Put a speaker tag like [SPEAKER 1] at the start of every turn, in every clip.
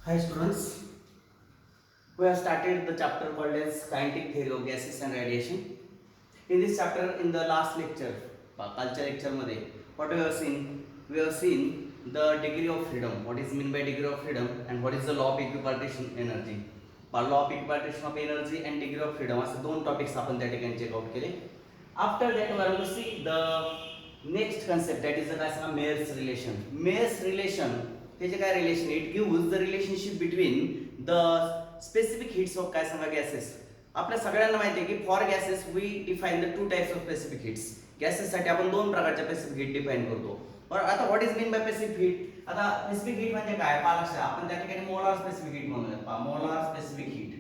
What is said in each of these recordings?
[SPEAKER 1] Hi students, we have started the chapter called as kinetic theory of gases and radiation. In this chapter, in the last lecture, culture lecture मध्ये, what we have seen? We have seen the degree of freedom. What is meant by degree of freedom and what is the law of equipartition energy. Law of equipartition of energy and degree of freedom असे दोन topics आपण त्या ठिकाणी checkout केले. After that, we are going to see the next concept, that is the काय सांगा Mayer's relation. Mayer's relation त्याचे काय relation? It gives the relationship between the specific heats of काय सांगा गॅसेस. आपल्या सगळ्यांना माहिती आहे की for gases we define the two types of specific heats. गॅसेससाठी आपण दोन प्रकारच्या स्पेसिफिक हिट डिफाइन करतो. बरं, आता what is mean by specific heat? आता स्पेसिफिक हिट म्हणजे काय? पहा लक्षात, आपण त्या ठिकाणी मोलार स्पेसिफिक हिट म्हणूयात. पहा मोलार स्पेसिफिक हिट.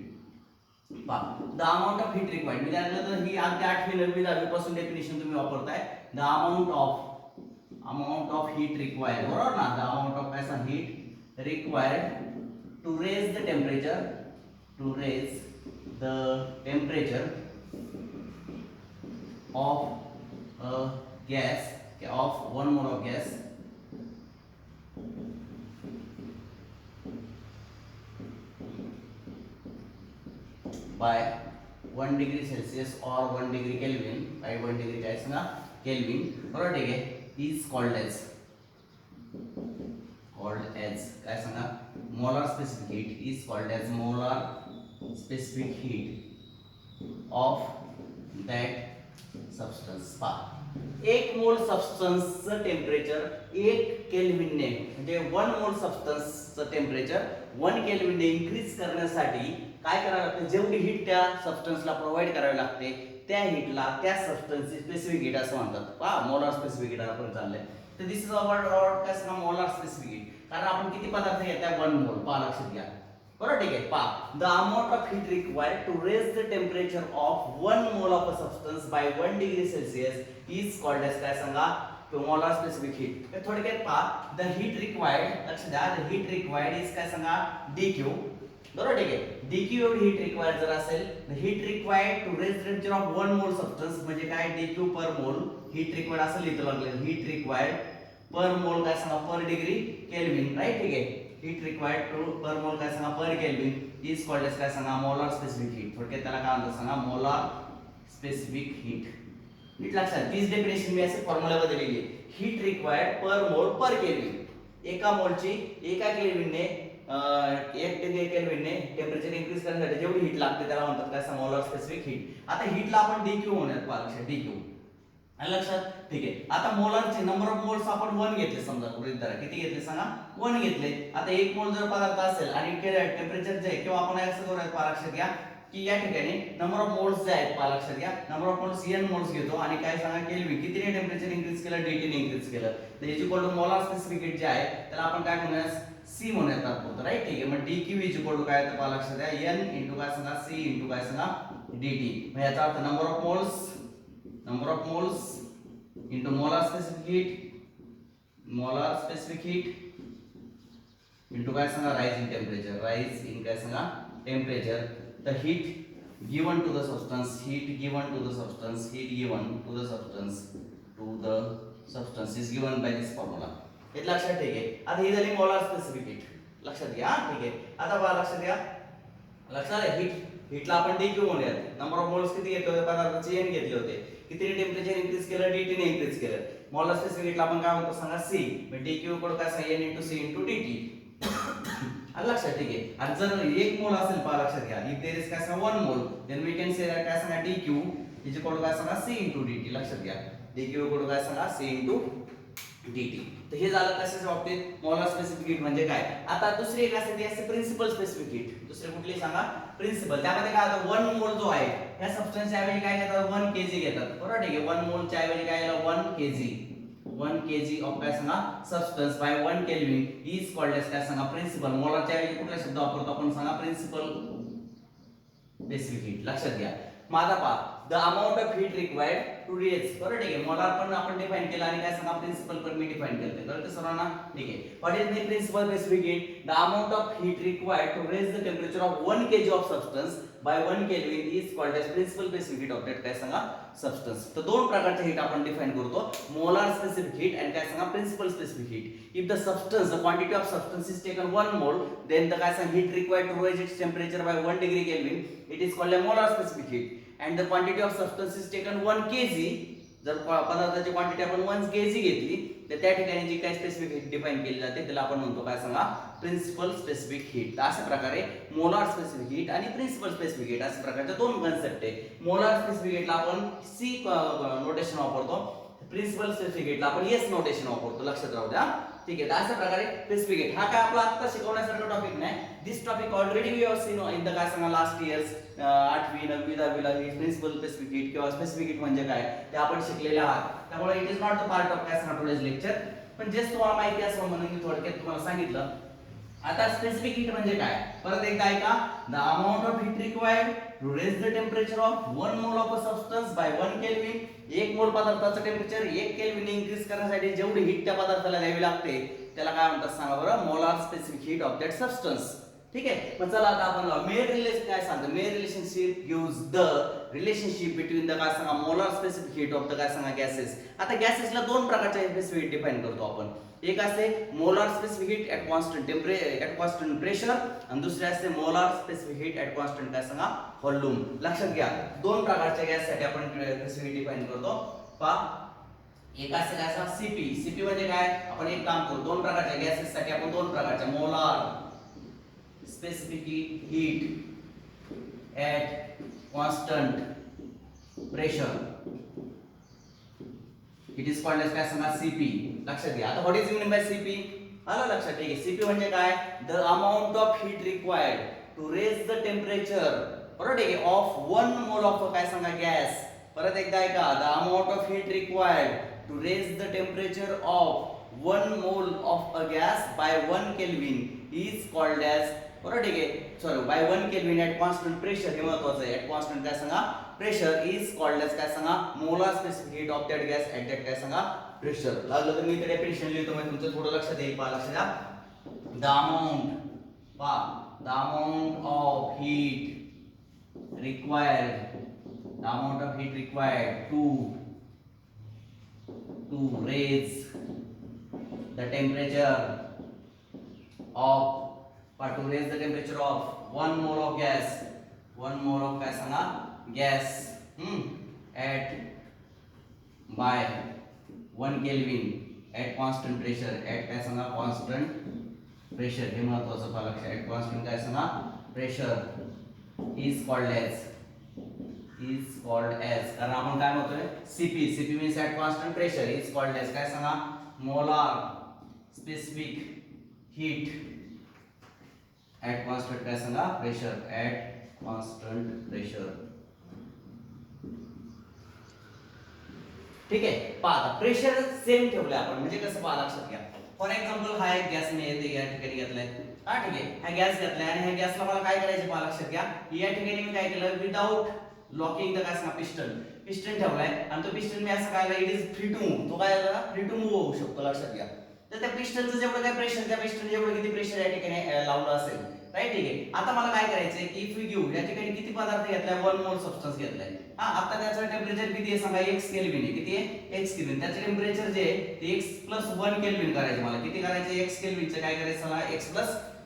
[SPEAKER 1] पहा the amount of heat required. मी त्यानंतर ही अगदी 8वी 9वी 10वी पासून डेफिनेशन तुम्ही वापरताय. The amount of heat required, बरोबर ना? the amount of ऐसा heat required to raise the temperature of a gas, of one mole of gas by 1 degree Celsius or 1 degree Kelvin, by 1 degree काय सांगा Kelvin, बरोबर ठीक आहे, is called as काय सांगा molar specific heat, is called as molar specific heat of that substance. पहा, एक मोल सबस्टन्सचं टेम्परेचर 1 केल्विनने, म्हणजे 1 मोल सबस्टन्सचं टेम्परेचर 1 केल्विनने इन्क्रीज करण्यासाठी काय करावं लागतं? जेवढी हीट त्या सबस्टन्सला प्रोव्हाइड करावी लागते त्या हीटला त्या सबस्टन्सची स्पेसिफिक हीट असं म्हणतात. पहा, मोलार स्पेसिफिक हीट आपण चाललंय. तर दिस इज अवर काय सांगा मोलार स्पेसिफिक हीट. कारण आपण किती पदार्थ घेतोय? 1 मोल. पहा लक्षात घ्या, बरोबर ठीक आहे. पहा, the amount of heat required to raise the temperature of 1 mole of a substance by 1 degree Celsius is called as काय सांगा मोलार स्पेसिफिक हीट. थोडक्यात पहा, द हीट रिक्वायर्ड, लक्षात द्या, द हीट रिक्वायर्ड इज काय सांगा dq, बरोबर ठीक आहे. dq एवढी हीट रिक्वायर्ड जर असेल, the heat required to raise temperature of 1 mole substance म्हणजे काय? dq पर मोल हीट रिक्वायर्ड असं लिहितो लागलं. हीट रिक्वायर्ड पर मोल काय सांगा पर डिग्री केल्विन, राईट ठीक आहे. Heat required to per mole काय सांगा per kelvin is called as काय सांगा मोलार स्पेसिफिक हीट. थोडक्यात त्याला काय म्हणतात सांगा मोलार स्पेसिफिक हीट. नीट लक्षात, तीच डेफिनेशन मी असे फॉर्म्युलामध्ये लिहिली आहे. हीट रिक्वायर्ड पर मोल पर केल्विन. एका मोलची एका केल्विनने 1 डिग्री केल्विनने टेम्परेचर इन्क्रीज करण्यासाठी जेवढी हीट लागते त्याला म्हणतात काय सांगा मोलार स्पेसिफिक हीट. आता हीटला आपण dq म्हणूयात. पहा लक्षात, dq लक्षात ठीक आहे. आता मोलारचे नंबर ऑफ मोल्स आपण 1 घेतले, समजा गृहीत धरा. किती घेतले सांगा? 1 घेतले. आता 1 मोल जर पदार्थ असेल आणि टेम्परेचर जे किंवा आपण असं करूयात, पहा लक्षात घ्या की या ठिकाणी नंबर ऑफ मोल्स जे आहेत, पहा लक्षात घ्या, number of moles n moles घेतो आणि काय सांगा केल्विन कितीने टेम्परेचर इन्क्रीज केलं? dt ने इन्क्रीज केलं. तर याची equal to molar specific heat जे आहे त्याला आपण काय म्हणूया? c म्हणूयात तात्पुरतं, राईट ठीक आहे. मग dq इज इक्वल टू काय? तर पहा लक्षात द्या, n इंटू काय सांगा c इंटू काय सांगा dt. मग याचा अर्थ number of moles into molar specific heat into काय सांगा rise in temperature, the heat given to the substance is given by this formula. हे लक्षात ठीक आहे. आता ही झाली मोलार स्पेसिफिक हीट, लक्षात घ्या ठीक आहे. आता बघा लक्षात घ्या, लक्षात आहे हीटला आपण dq म्हणूयात. नंबर ऑफ मोल्स किती घेतले होते? पदार्थाचे n घेतले होते. कितीने टेम्परेचर इन्क्रीज केलं? dt ने इन्क्रीज केलं. मोलार स्पेसिफिक हीटला आपण काय म्हणतो सांगा c. मग dq इक्वल काय सांगा n * c * dt. आलं लक्षात ठीक आहे. आणि जर 1 मोल असेल, पहा लक्षात घ्या, इफ देयर इज काय सांगा 1 मोल, देन वी कॅन से काय सांगा dq इज इक्वल काय सांगा c * dt. लक्षात घ्या, dq इक्वल काय सांगा c * dt. तर हे झालं कशाच्या बाबतीत? मोलार स्पेसिफिक हीट म्हणजे काय. आता दुसरी एक असते ती असते प्रिन्सिपल स्पेसिफिक हीट. दुसरी कुठली सांगा? प्रिन्सिपल. त्यामध्ये काय होतं? 1 मोल जो आहे ह्या सबस्टन्सच्या ऐवजी काय घेतात? 1 kg घेतात, बरोबर ठीक आहे. 1 मोलच्या ऐवजी काय आलं? 1 kg ऑफ काय सांगा substance by 1 kelvin is called as काय सांगा प्रिन्सिपल. मोलारच्या ऐवजी कुठला शब्द वापरतो आपण सांगा? Principal specific heat. लक्षात घ्या. माझा पहा, the amount of heat required to raise. बरोबर ठीक आहे. मोलार पण आपण डिफाइन केलं आणि काय सांगा प्रिन्सिपल पण मी डिफाइन केलं. कळतं सर्वांना? ठीक आहे. What is the principal specific heat? The amount of heat required to raise the temperature of 1 kg of substance by 1 kelvin is called as principal specific heat of that काय सांगा substance. तर दोन प्रकारचे हीट आपण define करतो, molar specific heat आणि काय सांगा principal specific heat. If the substance the quantity of substance is taken 1 mole then the काय सांगा heat required to raise its temperature by 1 degree Kelvin it is called a molar specific heat. and the quantity of substance is taken 1 kg. जर पदार्थाची quantity आपण 1 kg घेतली तर त्या ठिकाणी जी काय स्पेसिफिक हीट डिफाइन केली जाते त्याला आपण म्हणतो काय सांगा प्रिन्सिपल स्पेसिफिक हीट. तर अशा प्रकारे मोलार स्पेसिफिक हीट आणि प्रिन्सिपल स्पेसिफिक हीट अशा प्रकारच्या दोन कन्सेप्ट आहे. मोलार स्पेसिफिक हीटला आपण सी नोटेशन वापरतो, प्रिन्सिपल स्पेसिफिक हीटला आपण एस नोटेशन वापरतो. लक्षात राहू द्या. ठीक आहे. तर अशा प्रकारे स्पेसिफिक हीट हा काय आपला आता शिकवण्यासारखा टॉपिक नाही. This topic already we have seen in the काय सांगा लास्ट इयर्स 8वी 9वी 10वी ला प्रिन्सिपल स्पेसिफिक हीट किंवा स्पेसिफिक हीट म्हणजे काय ते आपण शिकलेले आहात. त्यामुळे it is not the part of काय सांगा टुडेज लेक्चर, पण जस्ट तुम्हाला माहिती असावं म्हणून मी थोडक्यात तुम्हाला सांगितलं. आता स्पेसिफिक हीट म्हणजे काय परत एकदा ऐका. The amount of heat required to raise the temperature of 1 mole of a substance by 1 kelvin. 1 mole पदार्थाचं टेम्परेचर 1 केल्विन इन्क्रीज करण्यासाठी जेवढी हीट त्या पदार्थाला द्यावी लागते त्याला काय म्हणतात सांगा बरं molar specific heat of that substance. ठीक आहे. पण चला आता आपण मेयर रिलेशन काय सांगतो. Mayor relationship gives the relationship between the काय सांगा molar specific heat of the काय सांगा गॅसेस. आता गॅसेसला दोन प्रकारच्या स्पेसिफिक डिफाइन करतो आपण. एक असते molar specific heat at constant pressure आणि दुसरे असते molar specific heat at constant काय सांगा व्हॉल्यूम. लक्षात घ्या दोन प्रकारच्या गॅससाठी आपण स्पेसिफिक डिफाइन करतो. पहा एक असं काय सांगा सीपी. सीपी म्हणजे काय आपण एक काम करू दोन प्रकारच्या गॅसेससाठी आपण दोन प्रकारच्या molar specific heat at constant pressure it is called as काय सांगा सीपी. लक्षात घ्या. आता what is mean by CP आलं लक्षात. ठीक आहे. सीपी म्हणजे काय the amount of heat required to raise the temperature बरोबर ठीक आहे ऑफ 1 mole ऑफ काय सांगा गॅस. परत एकदा ऐका. The amount of heat required to raise the temperature of 1 mole of a gas by 1 kelvin is called as बरोबर ठीक आहे sorry by 1 kelvin at constant pressure. हे महत्वाचं आहे. ॲट कॉन्स्टंट काय सांगा प्रेशर इज कॉल्ड एज काय सांगा molar specific heat of that gas at that काय सांगा प्रेशर. लागलं तर मी इथे डेफिनेशन लिहितो म्हणजे तुमचं थोडं लक्षात येईल. पहा लक्षात द्या. The amount of heat required to raise the temperature of 1 mole of gas 1 mole of काय सांगा gas at by 1 Kelvin at constant pressure at काय सांगा constant pressure. हे महत्वाचं पहा लक्षात. at constant काय सांगा pressure is called as कारण आपण काय म्हणतोय CP means at constant pressure is called as काय सांगा molar specific heat at constant काय सांगा pressure at constant pressure. ठीक आहे. पहा प्रेशर सेम ठेवलंय आपण म्हणजे कसं पहा लक्षात घ्या. फॉर एक्झाम्पल हा एक गॅस मी या ठिकाणी घेतलाय. हा ठीक आहे. हा गॅस घेतलाय आणि ह्या गॅसला मला काय करायचं पहा लक्षात घ्या. या ठिकाणी मी काय केलं विदाउट लॉकिंग द काय सांगा पिस्टन ठेवलाय आणि तो पिस्टन मी असं काय it is free to move. तो काय झाला फ्री टू मूव्ह होऊ शकतो. लक्षात घ्या. तर त्या पिस्टनचं जेवढं काय प्रेशर त्या पिस्टन जेवढं किती प्रेशर या ठिकाणी लावलं असेल राईट. ठीक आहे. आता मला काय करायचंय की इफ वी गिव्ह या ठिकाणी किती पदार्थ घेतलाय 1 mole सबस्टन्स घेतलाय. हा आता त्याचं टेम्परेचर किती आहे सांगा x केल्विन आहे. किती आहे x केल्विन. त्याचं टेम्परेचर जे आहे ते x + 1 केल्विन करायचं. मला किती करायचं x केल्विनचं काय करायचं मला x +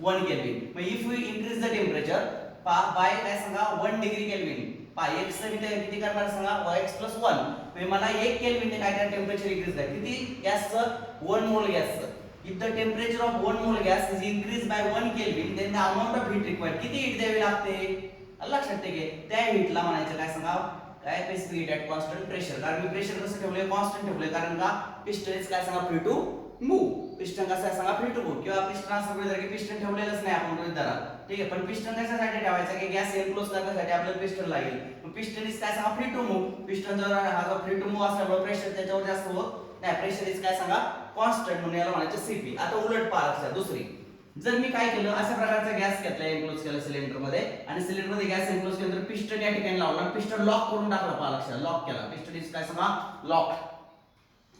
[SPEAKER 1] 1 केल्विन. मग if we increase the temperature by काय सांगा 1 डिग्री केल्विन पहा x चं किती करणार सांगा x + 1 म्हणजे मला 1 केल्विन ने काय करणार टेम्परेचर इन्क्रीज आहे. किती गॅसचं 1 mole गॅसचं. If the temperature of 1 mole gas is increased by 1 Kelvin, then the amount of heat required. किती हीट द्यावी लागते? लक्षात ठेवा. त्या हीटला म्हणायचं काय सांगा काय specific heat at constant pressure. कारण मी प्रेशर कसं ठेवलंय कॉन्स्टंट ठेवलंय कारण का पिस्टन काय सांगा फ्री टू मूव्ह. पिस्टन कसं सांगा फ्री टू मूव्ह किंवा पिस्टन असं गृहीत धरा की पिस्टन ठेवलेलंच नाही आपण गृहीत धरा. ठीक आहे. पण पिस्टन कशासाठी ठेवायचं की गॅस एनक्लोज करण्यासाठी आपल्याला पिस्टन लागेल. पिस्टन इज काय सांगा फ्री टू मूव्ह. पिस्टन जर हा जो फ्री टू मूव्ह असल्यामुळे प्रेशर त्याच्यावर जास्त होत नाही. प्रेशर इज काय सांगा कॉन्स्टंट म्हणून याला म्हणायचं सीपी. आता उलट पहा लक्षात दुसरी जर मी काय केलं, अशा प्रकारचा गॅस घेतला, एन्क्लोज केला सिलेंडर मध्ये, आणि सिलेंडर मध्ये गॅस एन्क्लोज केल्यानंतर पिस्टन या ठिकाणी लावला, पिस्टन लॉक करून टाकला. पहा लक्षात, लॉक केला, पिस्टन इज काय सांगा, लॉक.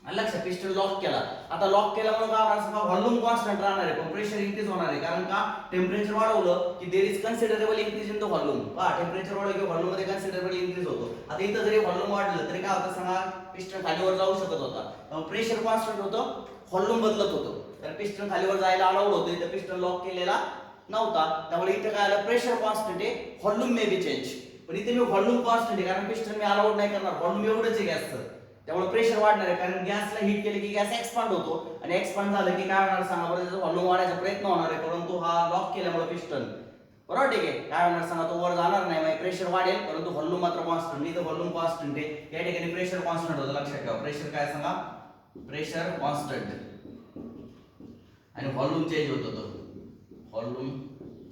[SPEAKER 1] लक्षात, पिस्टन लॉक केला. आता लॉक केल्यामुळे काय होणार सांगा, व्हॉल्यूम कॉन्स्टंट राहणार आहे पण प्रेशर इन्क्रीज होणार आहे. कारण का, टेम्परेचर वाढवलं की there is considerable increase in the volume. पहा, टेम्परेचर वाढलं की व्हॉल्यूम मध्ये कन्सिडरेबल इन्क्रीज होतो. आता इथं जरी व्हॉल्यूम वाढलं तरी काय होतं सांगा, पिस्टन खालीवर जाऊ शकत होता, प्रेशर कॉन्स्टंट होतं, व्हॉल्यूम बदलत होतं. तर पिस्टन खालीवर जायला अलाउड होतं, इथं पिस्टन लॉक केलेला नव्हता, त्यामुळे इथे काय आलं, प्रेशर कॉन्स्टंट आहे, व्हॉल्यूम मे बी चेंज. पण इथे मी व्हॉल्यूम कॉन्स्टंट आहे कारण पिस्टन मी अलाउड नाही करणार, व्हॉल्यूम एवढंच आहे गॅसचं, त्यामुळे प्रेशर वाढणार आहे. कारण गॅसला हीट केले की गॅस एक्सपांड होतो, आणि एक्सपांड झालं की काय होणार सांगा बरं, त्याचा व्हॉल्यूम वाढायचा प्रयत्न होणार आहे, परंतु हा लॉक केल्यामुळे पिस्टन, बरोबर ठीक आहे, काय होणार सांगा, तो वर जाणार नाही, म्हणजे प्रेशर वाढेल परंतु व्हॉल्यूम मात्र कॉन्स्टंट. इथं व्हॉल्यूम कॉन्स्टंट आहे, या ठिकाणी प्रेशर कॉन्स्टंट होतं. लक्षात ठेवा, प्रेशर काय सांगा, प्रेशर कॉन्स्टंट, आणि व्हॉल्यूम चेंज होतो, तो व्हॉल्यूम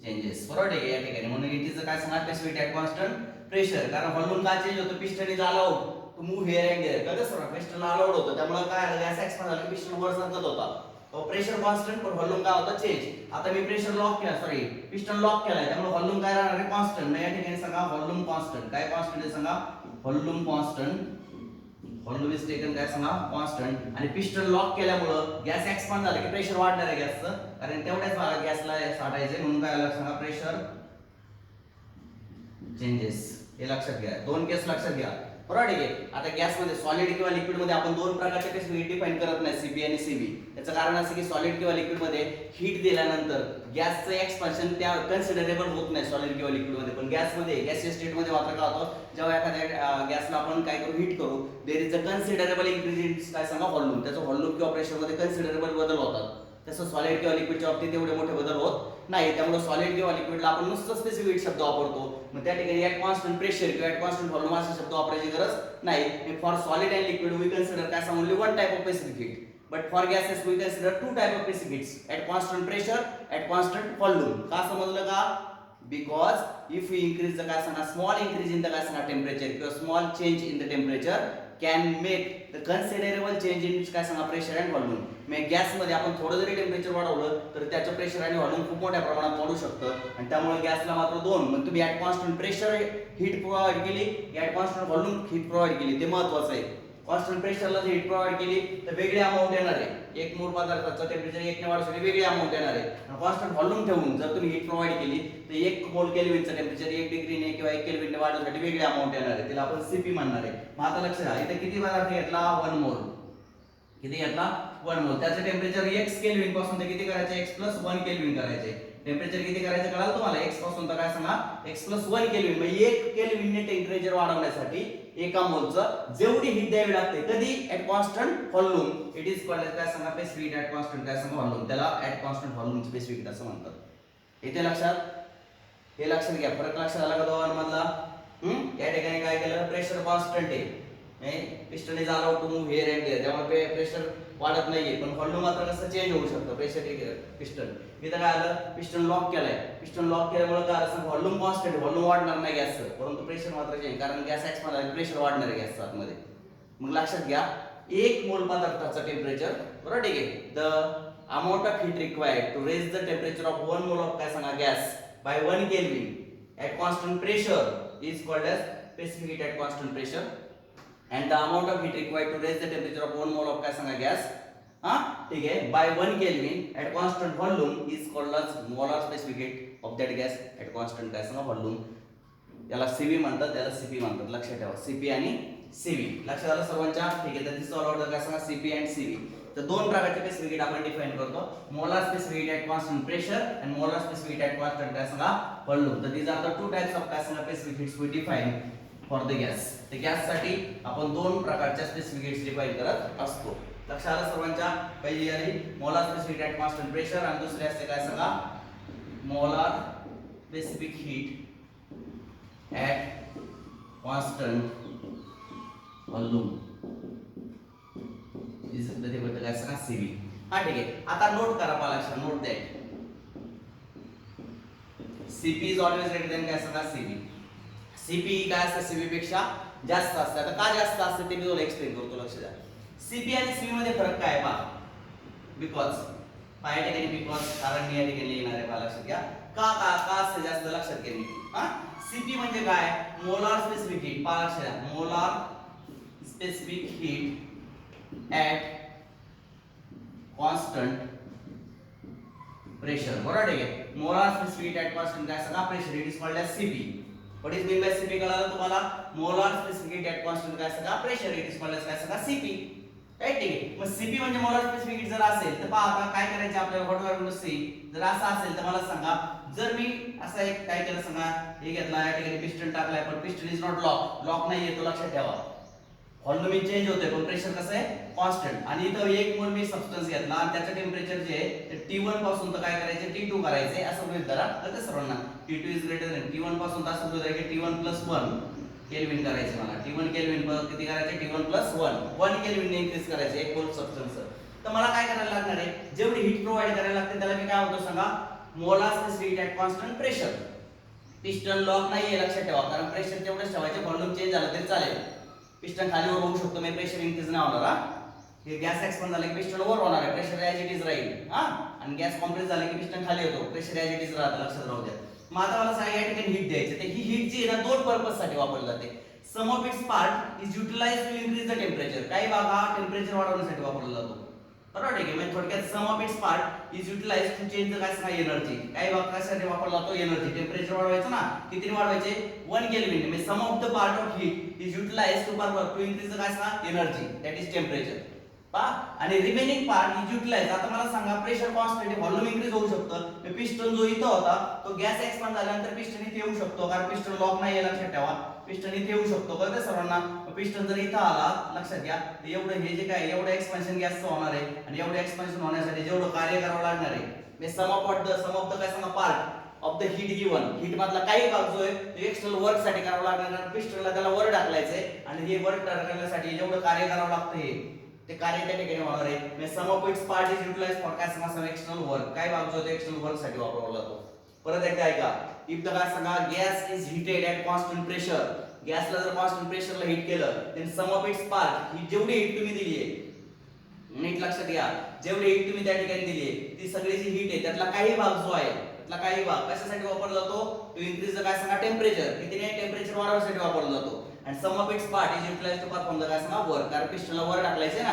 [SPEAKER 1] चेंजेस, बरोबर आहे या ठिकाणी. म्हणून इट इज काय सांगा, स्पेसिफिक ॲट कॉन्स्टंट प्रेशर. कारण व्हॉल्यूम का चेंज होतो, piston is allowed to move here and there, कळलं सर, पिस्टन अलाउड होतं, त्यामुळे काय गॅस एक्सपांड झाला की पिस्टन वर सरकत होता, तो प्रेशर कॉन्स्टंट पण व्हॉल्यूम काय होतं चेंज. आता मी प्रेशर लॉक केला, सॉरी पिस्टन लॉक केलाय, त्यामुळे व्हॉल्यूम काय राहणार आहे, कॉन्स्टंट. या ठिकाणी सांगा व्हॉल्यूम कॉन्स्टंट, काय कॉन्स्टंट आहे सांगा, volume constant, volume is taken काय सांगा, कॉन्स्टंट. आणि पिस्टन लॉक केल्यामुळे गॅस एक्सपांड झाला की प्रेशर वाढणार आहे गॅसचं, कारण तेवढ्याच भागात गॅसला साठायचे, म्हणून काय आलं सांगा, प्रेशर चेंजेस. हे लक्षात घ्या, दोन केस लक्षात घ्या, बरोबर ठीक आहे. आता गॅस मध्ये सॉलिड किंवा लिक्विड मध्ये आपण दोन प्रकारचे केस डिफाइन करत नाही, सीपी आणि सीबी. याचं कारण असं की सॉलिड किंवा लिक्विड मध्ये हीट दिल्यानंतर गॅसचं एक्सपान्शन त्या कन्सिडरेबल होत नाही सॉलिड किंवा लिक्विड मध्ये, पण गॅस मध्ये, गॅसियस स्टेट मध्ये मात्र काय होतं, जेव्हा एखाद्या गॅसला आपण काय करू, हीट करू, there is a considerable increase in काय सांगा, व्हॉल्यूम. त्याचं व्हॉल्यूम किंवा प्रेशर मध्ये कन्सिडरेबल बदल होतात. तसं सॉलिड किंवा लिक्विडच्या बाबतीत एवढे मोठे बदल होत नाही, त्यामुळे सॉलिड किंवा लिक्विडला आपण नुसतं स्पेसिफिक शब्द वापरतो. मग त्या ठिकाणी ॲट कॉन्स्टंट प्रेशर किंवा ॲट कॉन्स्टंट व्हॉल्यूम असा शब्द वापरायची गरज नाही. For solid and liquid we consider काय सांगा, only one type of specific heat, but for gases we consider two type of specific heats, at constant pressure, at constant volume. का समजलं का, because if we increase the काय सांगा, small increase in the काय सांगा temperature किंवा small change in the temperature can make the considerable change in काय सांगा, प्रेशर अँड व्हॉल्यूम. म्हणजे गॅसमध्ये आपण थोडं जरी टेम्परेचर वाढवलं तर त्याचं प्रेशर आणि व्हॉल्यूम खूप मोठ्या प्रमाणात वाढू शकतं, आणि त्यामुळे गॅसला मात्र दोन, मग तुम्ही at constant pressure heat provide केली, at constant volume heat provide केली, ते महत्त्वाचं आहे. कॉन्स्टंट प्रेशरला जर हीट प्रोव्हाइड केली तर वेगळी अमाऊंट येणार आहे, एक मूळ पदार्थाचं टेम्परेचर 1 ने वाढवण्यासाठी वेगळी अमाऊंट येणार आहे. कॉन्स्टंट व्हॉल्यूम ठेवून जर तुम्ही हीट प्रोव्हाइड केली तर 1 मोल केल्विनचं टेम्परेचर 1 डिग्रीने किंवा 1 केल्विनने वाढवण्यासाठी वेगळी अमाऊंट येणार आहे, तिला आपण सीपी म्हणणार आहे. मग आता लक्षात घ्या, इथे किती पदार्थ घेतला, 1 मोल, किती घेतला, 1 मोल. त्याचं टेम्परेचर x केल्विन पासून ते किती करायचे, x + 1 केल्विन करायचे. टेम्परेचर किती करायचं कळालं तुम्हाला, x पासून तर काय सांगा, x + 1 केल्विन. म्हणजे 1 केल्विनने टेम्परेचर वाढवण्यासाठी एका मोलचं जेवढी हीट द्यावी लागते, कधी at constant volume, it is called काय सांगा, स्पेसिफिक ॲट कॉन्स्टंट काय सांगा व्हॉल्यूम, त्याला ॲट कॉन्स्टंट व्हॉल्यूम स्पेसिफिक असं म्हणतात. इथे लक्षात, हे लक्षात घ्या, फरक लक्षात आला का दोघांमधला. या ठिकाणी काय केलं, प्रेशर कॉन्स्टंट आहे, piston is allowed to move here and there, त्यामुळे प्रेशर वाढत नाहीये, पण व्हॉल्यूम मात्र कसं चेंज होऊ शकतं, प्रेशर पिस्टन. इथं काय आलं, पिस्टन लॉक केलाय, पिस्टन लॉक केल्यामुळे काय आलं, व्हॉल्यूम कॉन्स्टंट, व्हॉल्यूम वाढणार नाही गॅसचं, परंतु प्रेशर मात्र चेंज, कारण गॅस एक्सपांड झाला प्रेशर वाढणार आहे गॅसच्या आतमध्ये. मग लक्षात घ्या, 1 मोल पदार्थाचं टेम्परेचर, बरोबर ठीक आहे, the amount of heat required to raise the temperature of 1 mole of काय सांगा gas by 1 kelvin at constant pressure is called as specific heat at constant pressure, and the amount of heat required to raise the temperature of 1 mole of काय सांगा gas, ठीक आहे, by 1 Kelvin at constant volume is called as molar specific heat of that gas at constant काय सांगा volume. याला CV म्हणतात, त्याला CP म्हणतात, लक्षात ठेवा, सीपी आणि सीव्ही. लक्षात आलं सर्वांच्या, ठीक आहे. तर दिस ऑल ऑर्डर काय सांगा, सीपी अँड सीव्ही. तर दोन प्रकारचे स्पेसिफिक हीट आपण डिफाइन करतो, molar specific heat at constant pressure आणि molar specific heat at constant काय सांगा व्हॉल्यूम. तर these are the two types of काय सांगा specific heats we define for the gas. तर गॅस साठी आपण दोन प्रकारच्या स्पेसिफिक हीट्स डिफाइन करत असतो. लक्षात आलं सर्वांच्या. पहिली आली molar specific heat at constant pressure आणि दुसरी असते काय सांगा molar specific heat at constant volume is the काय सांगा सीव्ही. हा ठीक आहे. आता नोट करा पहा, लक्षात note that CP is always greater than काय सांगा सीव्ही. सीपी काय असतं सीव्ही पेक्षा जास्त असतं. आता का जास्त असतं ते मी तुला एक्सप्लेन करतो, लक्ष द्या. सीपी आणि सीव्ही मध्ये फरक काय आहे पहा. बिकॉज पहा या ठिकाणी बिकॉज कारण मी या ठिकाणी लिहिणार आहे, पहा लक्षात घ्या. का असं जास्त लक्षात घ्या मी. हा सीपी म्हणजे काय, मोलार स्पेसिफिक हीट. पहा लक्षात घ्या, molar specific heat at constant pressure. बरोबर आहे. Molar specific heat at constant काय सांगा pressure, it is called as CP. What is mean by CP कळालं तुम्हाला. Molar specific heat at constant काय सांगा pressure, it is called as काय सांगा सीपी. राईट. ठीक आहे. मग सीपी म्हणजे मोलार स्पेसिफिक हीट जर असेल तर पहा आता काय करायचं आपल्याला. व्हॉट आर टू सी, जर असं असेल तर मला सांगा, जर मी असा एक काय केलं सांगा, हे घेतला या ठिकाणी पिस्टन टाकलाय, पण पिस्टन इज नॉट लॉक नाहीये, तो लक्षात ठेवा. व्हॉल्यूम चेंज होते पण प्रेशर कसं आहे कॉन्स्टंट. आणि इथं 1 मोल मी सबस्टन्स घेतला आणि त्याचं टेम्परेचर जे आहे ते T1 पासून तर काय करायचं T2 करायचंय असं गृहीत धरा. तर सर्वांना T2 is greater than T1 पासून असं गृहीत धरा की T1 + 1 केल्विन करायचं मला. T1 केल्विन किती करायचं, T1 + 1 केल्विन ने इन्क्रीज करायचं एक मोल सबस्टन्स. तर मला काय करायला लागणार आहे, जेवढी हीट प्रोव्हाइड करायला लागते त्याला मी काय म्हणतो सांगा, molar specific heat at constant pressure. Piston lock नाहीये लक्षात ठेवा, कारण प्रेशर तेवढंच ठेवायचे, व्हॉल्यूम चेंज झालं तरी चालेल. पिस्टन खाली वर होऊ शकतो, मी प्रेशर इन्क्रीज नाही होणार. हे गॅस एक्सपांड झाले की पिस्टन वर होणार आहे, प्रेशर ॲज इट इज राहील. आणि गॅस कॉम्प्रेस झाले की पिस्टन खाली येतो, प्रेशर ॲज इट इज राहतं, लक्षात राहू द्या. मग आता मला सांगा या ठिकाणी हीट द्यायची, तर ही हीट जी आहे ना दोन पर्पज साठी वापरली जाते. Some of its part is utilized to increase the temperature. काही भाग हा टेम्परेचर वाढवण्यासाठी वापरला जातो. बरोबर आहे की. म्हणजे थोडक्यात some of its part is utilized to change the काय सांगा एनर्जी. काही भाग कशासाठी वापरला जातो, एनर्जी. टेम्परेचर वाढवायचं ना, किती वाढवायचे 1 केल्विन. म्हणजे some of the part of heat is utilized to increase the काय सांगा एनर्जी, दॅट इज टेम्परेचर. पहा, आणि रिमेनिंग पार्ट इज युटिलाइज्ड. आता मला सांगा प्रेशर कॉन्स्टंट आहे, व्हॉल्यूम इन्क्रीज होऊ शकतं. पिस्टन जो इथं होता तो गॅस एक्सपांड झाल्यानंतर पिस्टन इथे येऊ शकतो, कारण पिस्टन लॉक नाही आहे लक्षात ठेवा. पिस्टन इथे येऊ शकतो, कळतं सर्वांना. पिस्टन जर इथं आला लक्षात घ्या, तर एवढं हे जे काय एवढं एक्सपान्शन गॅसचं होणार आहे, आणि एवढं एक्सपान्शन होण्यासाठी जेवढं कार्य करावं लागणार आहे, सम ऑफ द काय सांगा part of the heat given. Heat मधला काही भाग जो आहे तो एक्सटर्नल वर्क साठी करावा लागणार. पिस्टनला त्याला वर टाकलायचंय, आणि हे वर्क करण्यासाठी जेवढं कार्य करावं लागतं हे ते कार्य त्या ठिकाणी होणार आहे. म्हणजे some of its part is utilized for काय सांगा एक्सटर्नल वर्क. काही भाग जो आहे एक्सटर्नल वर्क साठी वापरला जातो. परत एकदा ऐका, इफ द काय सांगा gas is heated at constant pressure. गॅसला जर कॉन्स्टंट प्रेशरला हीट केलं, then some of its part, ही जेवढी हीट तुम्ही दिली आहे, नीट लक्षात घ्या, जेवढी हीट तुम्ही त्या ठिकाणी दिली आहे ती सगळी जी हीट आहे त्यातला काही भाग जो आहे, त्यातला काही भाग कशासाठी वापरला जातो, टू इन्क्रीज द काय सांगा टेम्परेचर. कितीने टेम्परेचर वाढवण्यासाठी वापरला जातो. आणि some of its part is utilized to perform the काय सांगा वर्क. कारण पिस्टनला वर टाकलायचे ना,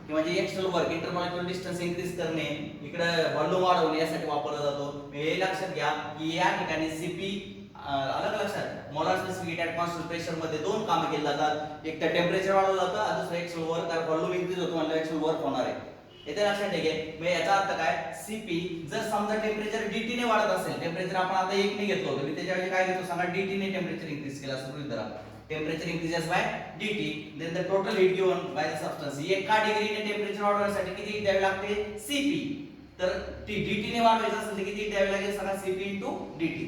[SPEAKER 1] किंवा जे external work intermolecular distance increase करणे, इकडे व्हॉल्यूम वाढवणे यासाठी वापरला जातो. हे लक्षात घ्या की या ठिकाणी सीपी अलग लक्षात, molar specific heat at constant pressure मध्ये दोन कामे केली जातात. एक तर टेम्परेचर वाढवलं जातं, आणि दुसरं एक्सटर्नल वर्क. कारण व्हॉल्यूम इन्क्रीज होतो म्हणजे एक्सटर्नल वर्क होणार आहे. येते लक्षात ठेवा. म्हणजे याचा अर्थ काय, सीपी जर समजा टेम्परेचर डीटी ने वाढत असेल, टेम्परेचर आपण आता 1 ने घेतलं होतं, मी त्याच्याऐवजी काय घेतो सांगा डीटी ने टेम्परेचर इन्क्रीज केलं असं गृहीत धरा. Temperature increases by dt, then the total heat given by the substance. एका डिग्रीने टेम्परेचर वाढवण्यासाठी किती हीट द्यावी लागते, Cp. तर dt ने वाढवायचं असेल तर किती हीट द्यावी लागेल सांगा, Cp into dt.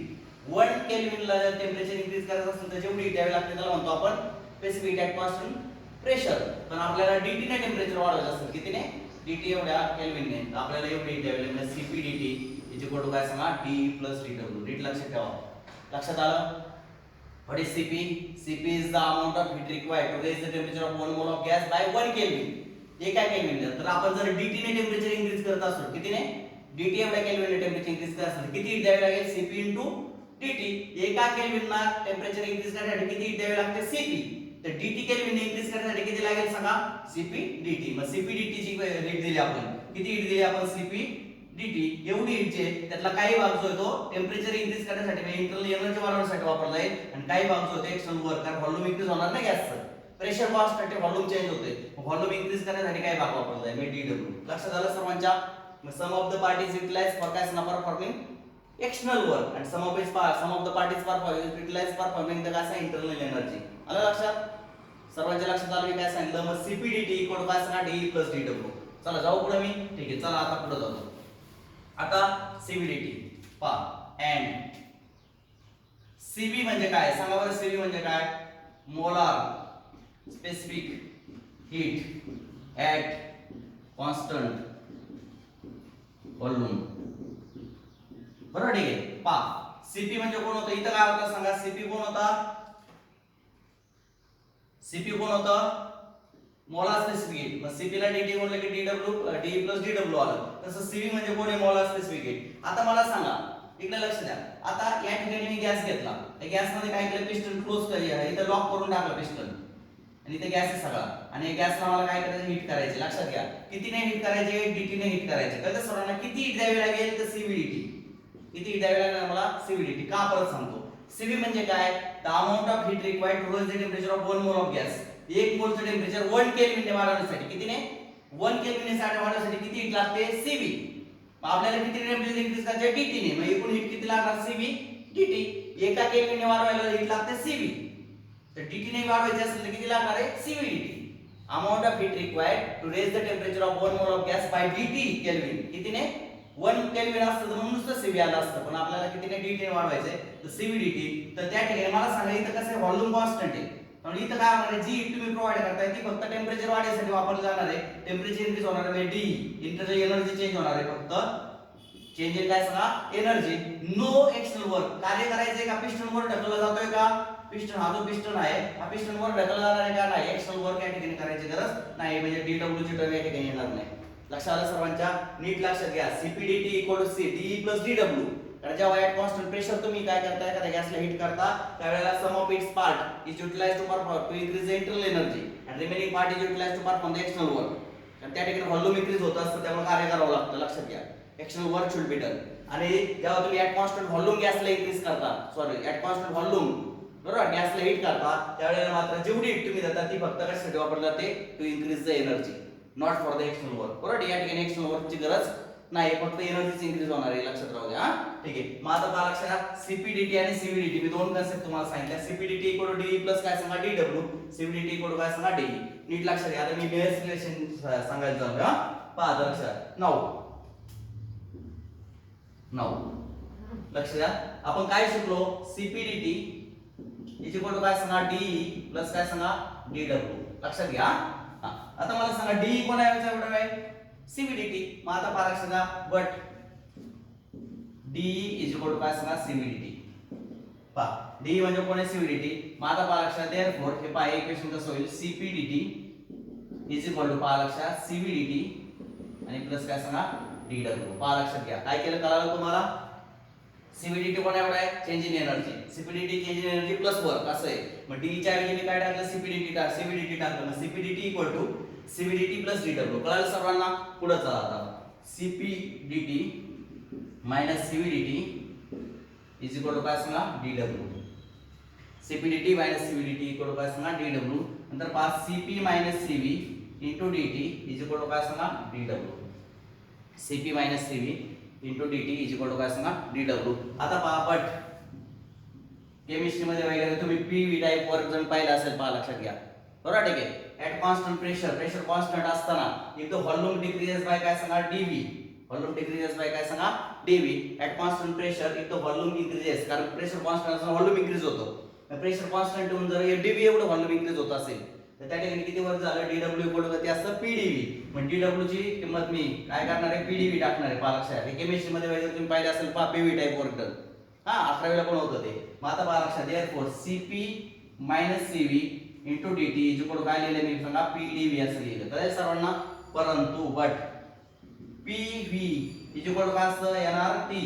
[SPEAKER 1] 1 केल्विन ला टेम्परेचर इन्क्रीज करायचं असेल तर जेवढी हीट द्यावी लागते त्याला म्हणतो आपण specific heat at constant pressure. पण आपल्याला dt ने टेम्परेचर वाढवायचं असेल कितीने, dt एवढ्या केल्विन ने, आपल्याला एवढी हीट द्यावी लागेल. Cp dt is equal to काय सांगा d + dw. dt लक्षात ठेवा. लक्षात आलं. What is Cp? Cp is the amount of heat required to raise the temperature of 1 mole of gas by 1 Kelvin. एका केल्विन. तर आपण जर dt ने टेम्परेचर इन्क्रीज करत असतो, कितीने, dt एवढ्या केल्विन ने टेम्परेचर इन्क्रीज करत असेल किती हीट द्यावी लागेल, Cp into dt. एका केल्विनला टेम्परेचर इन्क्रीज करण्यासाठी किती हीट द्यावी लागते, Cp. तर dt केल्विन ने इन्क्रीज करण्यासाठी किती लागेल सांगा, Cp dt. मग Cp dt ची हीट दिली आपण, किती हीट दिली आपण, Cp dt. एवढी हीट जे त्यातला काही भाग जो आहे तो टेम्परेचर इन्क्रीज करण्यासाठी म्हणजे इंटरनल एनर्जी वाढवण्यासाठी वापरला जाईल, आणि काही भाग जो आहे एक्सटर्नल वर्क. कारण व्हॉल्यूम इन्क्रीज होणार नाही गॅसचं, प्रेशर कॉन्स्टंट आहे, व्हॉल्यूम चेंज होते, व्हॉल्यूम इन्क्रीज करण्यासाठी काही भाग वापरला जाईल म्हणजे dw. लक्षात आलं सर्वांच्या. Some of the part is utilized for काय सांगा performing external work, and some of the part is utilized for performing the काय सांगा इंटरनल एनर्जी. आलं लक्षात सर्वांच्या लक्षात आलं काय सांगितलं. मग Cp dt इक्वल काय सांगा d + dw. चला जाऊ पुढे मी, ठीक आहे चला आता पुढे जातो. आता CVDT पहा, and CV म्हणजे काय सांगा बरं. CV म्हणजे काय, molar specific heat at constant volume. बरोबर ठीक आहे. पहा Cp म्हणजे कोण होतं, इथं काय होतं सांगा, Cp कोण होता, Cp कोण होतं, मोलार स्पेसिफिक हीट. मग सीपी ला डीटी म्हणलं की डीडब्ल्यू डी प्लस डीडब्ल्यू आलं. तसं सीव्ही म्हणजे कोण आहे मोलार स्पेसिफिक हीट. आता मला सांगा इकडे लक्ष द्या. आता या ठिकाणी मी गॅस घेतला. त्या गॅस मध्ये काय केलं पिस्टन क्लोज केलं इथं लॉक करून टाकलं पिस्टन आणि इथे गॅस आहे सगळा आणि गॅसला मला काय करायचं हीट करायचे. लक्षात घ्या कितीने हीट करायचे डीटी ने हीट करायचे. कळतं सर्वांना किती हीट द्यावी लागेल तर सीव्हीडीटी. किती हीट द्यावी लागेल मला सीव्हीडीटी. का परत सांगतो. सीव्ही म्हणजे काय the amount of heat required to raise the temperature of 1 mole of gas. 1 मोलचं टेम्परेचर 1 केल्विन ने वाढवण्यासाठी कितीने 1 केल्विन ने वाढवण्यासाठी किती हीट लागते सीव्ही. आपल्याला किती टेम्परेचर इन्क्रीज करायचे डीटी ने. मग एकूण हीट किती लागणार सीव्ही डीटी. एका केल्विन ने वाढवायला हीट लागते सीव्ही. तर डीटी ने वाढवायचे असेल तर किती लागणार आहे CVDT. Amount of heat required to raise the temperature of 1 mole of gas by DT kelvin. कितीने 1 केल्विन असतं तर म्हणून नुसतं सीव्ही आलं असतं. पण आपल्याला कितीने डीटी ने वाढवायचंय तर सीव्हीडीटी. तर त्या ठिकाणी मला सांगा इथं कसं आहे व्हॉल्यूम कॉन्स्टंट आहे. म्हणजे इथं काय होणार आहे जी हीट तुम्ही प्रोव्हाइड करताय ती फक्त टेम्परेचर वाढीसाठी वापरली जाणार आहे. टेम्परेचर इन्क्रीज होणार आहे डी इंटरनल एनर्जी चेंज होणार आहे. फक्त चेंज इन काय सांगा एनर्जी. No external work. कार्य करायचंय का पिस्टन वर ढकलला जातोय का पिस्टन हा जो पिस्टन आहे हा पिस्टन वर ढकलला जाणार आहे का नाही. एक्सटर्नल वर्क या ठिकाणी करायची गरज नाही. म्हणजे डीडब्ल्यू ची टर्म या ठिकाणी येणार नाही. लक्षात आलं सर्वांच्या नीट लक्षात घ्या. CPDT equal to C D plus DW. कारण जेव्हा ॲट कॉन्स्टंट प्रेशर तुम्ही काय करताय एखाद्या गॅसला हीट करता त्यावेळेला some of its part is utilized to perform to increase the internal energy and remaining part is utilized to perform the external work. कारण त्या ठिकाणी व्हॉल्यूम इन्क्रीज होत असतं त्यामुळे कार्य करावं लागतं. लक्षात घ्या external work should be done. आणि जेव्हा तुम्ही ॲट कॉन्स्टंट व्हॉल्यूम गॅसला इन्क्रीज करता सॉरी ॲट कॉन्स्टंट व्हॉल्यूम बरोबर गॅसला हीट करता त्यावेळेला मात्र जेवढी हीट तुम्ही देता ती फक्त कशासाठी वापरली जाते to increase the energy not for the external work. बरोबर या ठिकाणी एक्सटर्नल वर्कची गरज नाही फक्त एनर्जीच इन्क्रीज होणार आहे. लक्षात राहू द्या. ठीक आहे. मग आता पहा लक्षात सीपीडीटी आणि सीव्हीडीटी मी दोन कन्सेप्ट तुम्हाला सांगितल्या. सीपीडीटी इक्वल टू डी प्लस काय सांगा डीडब्ल्यू. सीव्हीडीटी इक्वल टू काय सांगा डी. नीट लक्षात घ्या. आता मी बेस रिलेशन सांगायचं झालं हा पहा लक्षात. नाऊ लक्ष द्या. आपण काय शिकलो सीपीडीटी इज इक्वल टू काय सांगा डी प्लस काय सांगा डीडब्ल्यू. लक्षात घ्या. आता मला सांगा डी कोण आहे एवढं आहे सीव्हीडीटी. मग आता पहा लक्षात द्या but d is equal to काय सांगा सीव्हीडीटी. पहा डी म्हणजे कोण आहे सीव्हीडीटी. मग आता पहा लक्षात देअरफॉर हे पहा इक्वेशन कसं होईल सीपीडीटी इज इक्वल टू पहा लक्षात सीव्हीडीटी आणि प्लस काय सांगा डीडब्ल्यू. पहा लक्षात घ्या काय केलं कळालं तुम्हाला. सीपीडीटी कोण एवढा आहे change in energy. CPDT change in energy plus work असं आहे. मग डी च्या ऐवजी मी काय टाकलं सीपीडीटी सीव्हीडीटी टाकलं. मग CPDT equal to CVDT plus DW. कळालं सर्वांना. पुढे चला आता CPDT minus CVDT is equal to काय सांगा DW. CPDT minus CVDT equal to काय सांगा डीडब्ल्यू. नंतर पहा CP minus CV into DT is equal to काय सांगा DW. CP minus CV into DT is equal to काय सांगा डीडब्ल्यू. आता पहा बट केमिस्ट्री मध्ये वगैरे तुम्ही पीव्ही टाइप वर्क जण पाहिलं असेल पहा लक्षात घ्या. बरोबर ठीक आहे. ॲट कॉन्स्टंट प्रेशर कॉन्स्टंट असताना if the volume decreases by काय सांगा डीव्ही. व्हॉल्यूम डिक्रीजेस बाय काय सांगा DV. At constant pressure if the volume increases कारण प्रेशर कॉन्स्टंट असताना व्हॉल्यूम इन्क्रीज होतो. प्रेशर कॉन्स्टंट होऊन जर डीव्ही एवढं व्हॉल्यूम इन्क्रीज होत असेल तर त्या ठिकाणी किती वर्क झालं डीडब्ल्यू इक्वल टू किती असतं पीडीव्ही. मग डीडब्ल्यू ची किंमत मी काय करणार आहे पीडीव्ही टाकणार आहे. पहा लक्षात. हे केमिस्ट्री मध्ये वगैरे तुम्ही पाहिलं असेल पहा पीव्ही टाइप वर्क डन. हा 11वीला पण होतं ते. मग आता पहा लक्षात therefore CP minus CV into DT is equal to काय लिहिलं मी सांगा पीडीव्ही असं लिहिलं. कळलं सर्वांना. परंतु but PV is equal to काय असतं एनआरटी.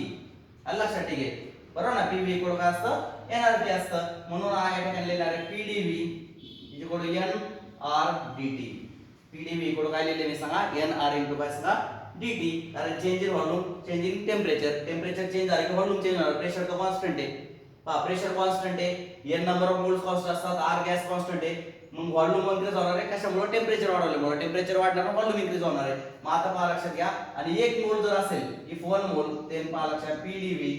[SPEAKER 1] लक्षात ठीक आहे बरोबर ना. पीव्ही इक्वल टू काय असतं एनआरटी असतं. म्हणून हा या ठिकाणी लिहिलं आहे PDV is equal to NRDT. PDV equal to काय लिहिले मी सांगा एनआर इंटू काय सांगा डीटी. कारण change in volume change in temperature change झाले की व्हॉल्यूम चेंज होणार. प्रेशर तर कॉन्स्टंट आहे. पहा प्रेशर कॉन्स्टंट आहे n number of moles constant असतात आर गॅस कॉन्स्टंट आहे. मग व्हॉल्यूम इन्क्रीज होणार आहे कशामुळे टेम्परेचर वाढवल्यामुळे. टेम्परेचर वाढणार व्हॉल्यूम इन्क्रीज होणार आहे. मग आता पहा लक्षात घ्या. आणि 1 मोल जर असेल इफ 1 मोल देन पहा लक्षात पीडीव्ही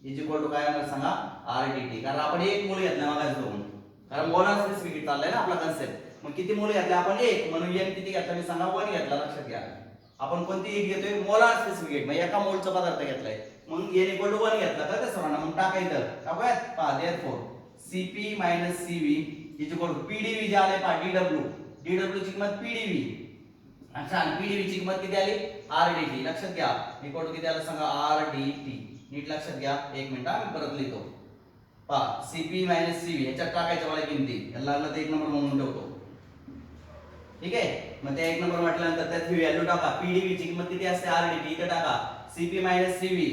[SPEAKER 1] इज इक्वल टू काय येणार सांगा आरडीटी. कारण आपण 1 मोल घेतला मागास दोन कारण मोलार स्पेसिफिक चाललाय ना आपला कन्सेप्ट. मग किती मोल घेतले आपण 1 म्हणून एन किती घेतला मी सांगा 1 घेतला. लक्षात घ्या आपण कोणती एक घेतोय मोलार स्पेसिफिक म्हणजे एका मोलचा पदार्थ घेतलाय. मग एन इक्वल टू 1 घेतला तर सर्वांना मग टाकायचं टाकूयात. पहा therefore CP minus CV is equal to PdV जे आले पहा डीडब्ल्यू. डीडब्ल्यू ची किंमत पीडीव्ही. अच्छा आणि पीडीव्ही ची किंमत किती आली आरडीटी. लक्षात घ्या इक्वल टू किती आलं सांगा आरडीटी. नीट लक्षात घ्या. एक मिनिट मी परत लिहितो. पहा सीपी मायनस सीव्ही याच्यात टाकायचं मला किमती याला लागलं तर 1 नंबर म्हणून ठेवतो. ठीक आहे. मग त्या 1 नंबर म्हटल्यानंतर त्यात ही व्हॅल्यू टाका. पीडीव्ही ची किंमत किती असते आरडीटी इथे टाका. सीपी मायनस सीव्ही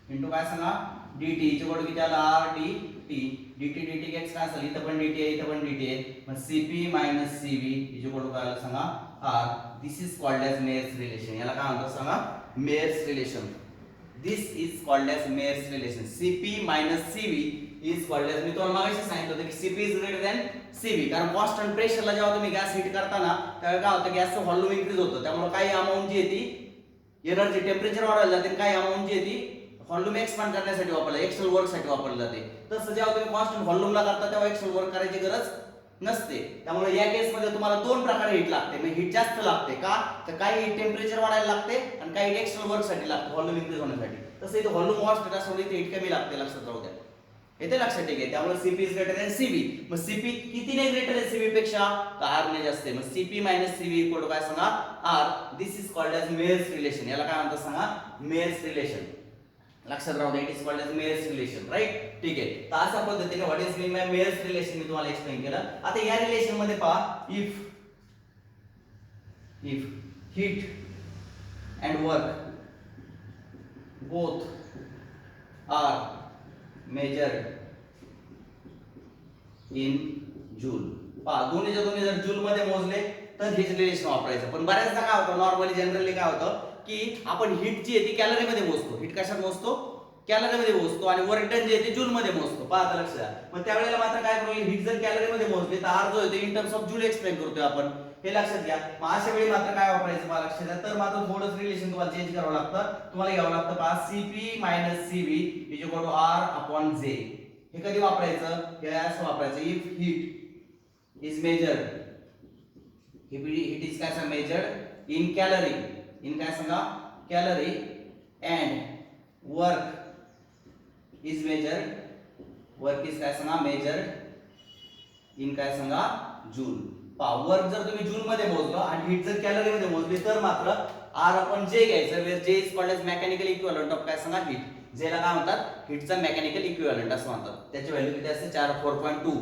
[SPEAKER 1] इंटू काय सांगा डीटी ची कोड किती आला RDT. DT DT gets cancel. इथं पण डीटी आहे इथं पण डीटी आहे. मग सीपी मायनस सीव्ही हिची कोड काय आला सांगा R. This is called as Mayer's relation. याला काय म्हणतात सांगा Mayer's relation. This is called as Mayer's relation. CP minus CV is called as, मी तुम्हाला मागाशी सांगितलं होतं की CP is greater than CV. कारण कॉन्स्टंट प्रेशरला जेव्हा तुम्ही गॅस हीट करताना त्यावेळी काय होतं गॅसचं व्हॉल्यूम इन्क्रीज होतं. त्यामुळे काही अमाऊंट जी येते एनर्जी टेम्परेचर वाढवायला जाते, काही अमाऊंट जी येते व्हॉल्यूम एक्सपांड करण्यासाठी वापरला एक्स्टर्नल वर्क साठी वापरली जाते. तसं जेव्हा तुम्ही कॉन्स्टंट व्हॉल्यूमला करता तेव्हा एक्स्टर्नल वर्क करायची गरज नसते. त्यामुळे या केस मध्ये तुम्हाला दोन प्रकारे हीट लागते. म्हणजे हीट जास्त लागते का तर काही टेम्परेचर वाढायला लागते आणि काही एक्स्टर्नल वर्क साठी लागते व्हॉल्यूम इन्क्रीज होण्यासाठी. तसं इथे व्हॉल्यूम वाढत असल्यामुळे इथे हीट कमी लागते. लक्षात राहू द्या. येते लक्षात ठीक आहे. त्यामुळे CP is greater than CV. मग सीपी कितीने ग्रेटर आहे सीव्ही पेक्षा तर आर ने जास्त आहे. मग CP minus CV equal to काय सांगा R. This is called as Mayer's relation. याला काय म्हणतात सांगा मेयर्स रिलेशन. लक्षात राहू द्या. It is called as Mayer's relation right. ठीक आहे. तर अशा पद्धतीने what is mean by Mayer's relation मी तुम्हाला एक्सप्लेन केलं. आता या रिलेशन मध्ये पहा if heat and work both are measured in joule. पहा दोन्हीच्या दोन्ही जर जूल मध्ये मोजले तर हेच रिलेशन वापरायचं. पण बऱ्याचदा काय होतं नॉर्मली जनरली काय होतं की आपण हीट जी आहे ती कॅलरी मध्ये मोजतो. हीट कशात मोजतो कॅलरी मध्ये मोजतो आणि वर्क डन जे आहे ते जूल मध्ये मोजतो. पहा आता लक्षात द्या. मग त्यावेळेला मात्र काय करू हीट जर कॅलरी मध्ये मोजली तर आर जो आहे in terms of joule explain करतोय आपण. हे लक्षात घ्या. मग अशा वेळी मात्र काय वापरायचं पहा लक्षात द्या. तर मात्र थोडंच रिलेशन तुम्हाला चेंज करावं लागतं. तुम्हाला घ्यावं लागतं पहा CP minus CV is equal to R upon J. हे कधी वापरायचं हे असं वापरायचं if heat is measured heat is काय मेजर्ड इन कॅलरी इन काय सांगा कॅलरी अँड वर्क इज काय सांगा मेजर्ड इन काय सांगा जूल. वर्क जर तुम्ही जूल मध्ये मोजलं आणि हीट जर कॅलरी मध्ये मोजली तर मात्र आर आपण जे घ्यायचं. Where J is called as mechanical equivalent of काय सांगा हीट. जेला काय म्हणतात हीटचा मेकॅनिकल इक्विव्हॅलंट असं म्हणतात. त्याची व्हॅल्यू किती असते 4.2.